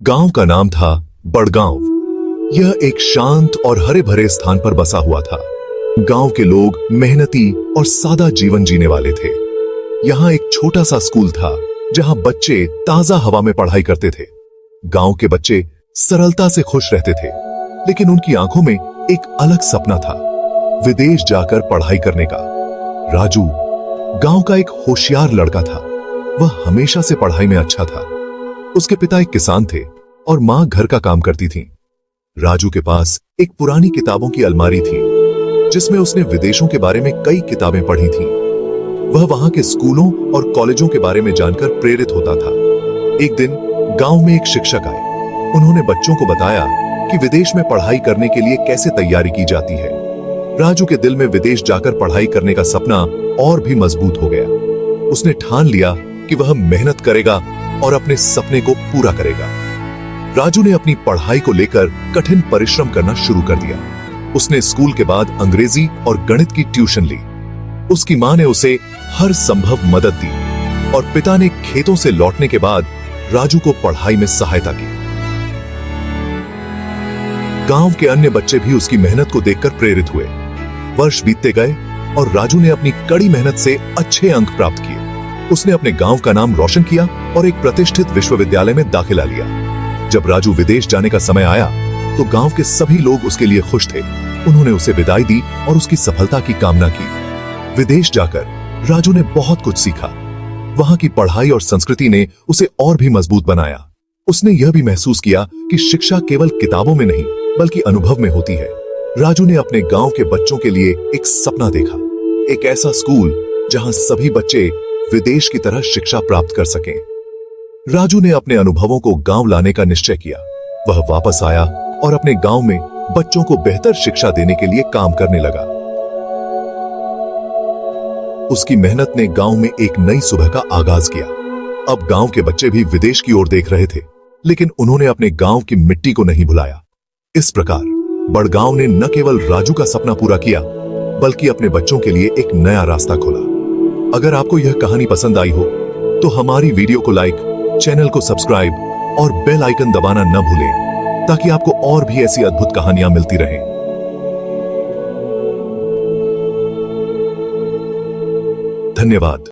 गांव का नाम था बड़गांव। यह एक शांत और हरे भरे स्थान पर बसा हुआ था। गांव के लोग मेहनती और सादा जीवन जीने वाले थे। यहाँ एक छोटा सा स्कूल था जहाँ बच्चे ताजा हवा में पढ़ाई करते थे। गांव के बच्चे सरलता से खुश रहते थे, लेकिन उनकी आंखों में एक अलग सपना था, विदेश जाकर पढ़ाई करने का। राजू गांव का एक होशियार लड़का था। वह हमेशा से पढ़ाई में अच्छा था। उसके पिता एक किसान थे और मां घर का काम करती थी। राजू के पास एक पुरानी किताबों की अलमारी थी जिसमें उसने विदेशों के बारे में कई किताबें पढ़ी थीं। वह वहां के स्कूलों और कॉलेजों के बारे में जानकर प्रेरित होता था। एक दिन गांव में एक शिक्षक आए। उन्होंने बच्चों को बताया कि विदेश में पढ़ाई करने के लिए कैसे तैयारी की जाती है। राजू के दिल में विदेश जाकर पढ़ाई करने का सपना और भी मजबूत हो गया। उसने ठान लिया कि वह मेहनत करेगा और अपने सपने को पूरा करेगा। राजू ने अपनी पढ़ाई को लेकर कठिन परिश्रम करना शुरू कर दिया। उसने स्कूल के बाद अंग्रेजी और गणित की ट्यूशन ली। उसकी मां ने उसे हर संभव मदद दी और पिता ने खेतों से लौटने के बाद राजू को पढ़ाई में सहायता की। गांव के अन्य बच्चे भी उसकी मेहनत को देखकर प्रेरित हुए। वर्ष बीतते गए और राजू ने अपनी कड़ी मेहनत से अच्छे अंक प्राप्त किए। उसने अपने गांव का नाम रोशन किया और एक प्रतिष्ठित विश्वविद्यालय में दाखिला लिया। जब राजू विदेश जाने का समय आया तो गांव के सभी लोग उसके लिए खुश थे। उन्होंने उसे विदाई दी और उसकी सफलता की कामना की। विदेश जाकर राजू ने बहुत कुछ सीखा। वहां की पढ़ाई और संस्कृति ने उसे और भी मजबूत बनाया। उसने यह भी महसूस किया कि शिक्षा केवल किताबों में नहीं बल्कि अनुभव में होती है। राजू ने अपने गांव के बच्चों के लिए एक सपना देखा, एक ऐसा स्कूल जहां सभी बच्चे विदेश की तरह शिक्षा प्राप्त कर सकें। राजू ने अपने अनुभवों को गांव लाने का निश्चय किया। वह वापस आया और अपने गांव में बच्चों को बेहतर शिक्षा देने के लिए काम करने लगा। उसकी मेहनत ने गांव में एक नई सुबह का आगाज किया। अब गांव के बच्चे भी विदेश की ओर देख रहे थे, लेकिन उन्होंने अपने गांव की मिट्टी को नहीं भुलाया। इस प्रकार बड़गांव ने न केवल राजू का सपना पूरा किया बल्कि अपने बच्चों के लिए एक नया रास्ता खोला। अगर आपको यह कहानी पसंद आई हो तो हमारी वीडियो को लाइक, चैनल को सब्सक्राइब और बेल आइकन दबाना न भूलें ताकि आपको और भी ऐसी अद्भुत कहानियां मिलती रहें। धन्यवाद।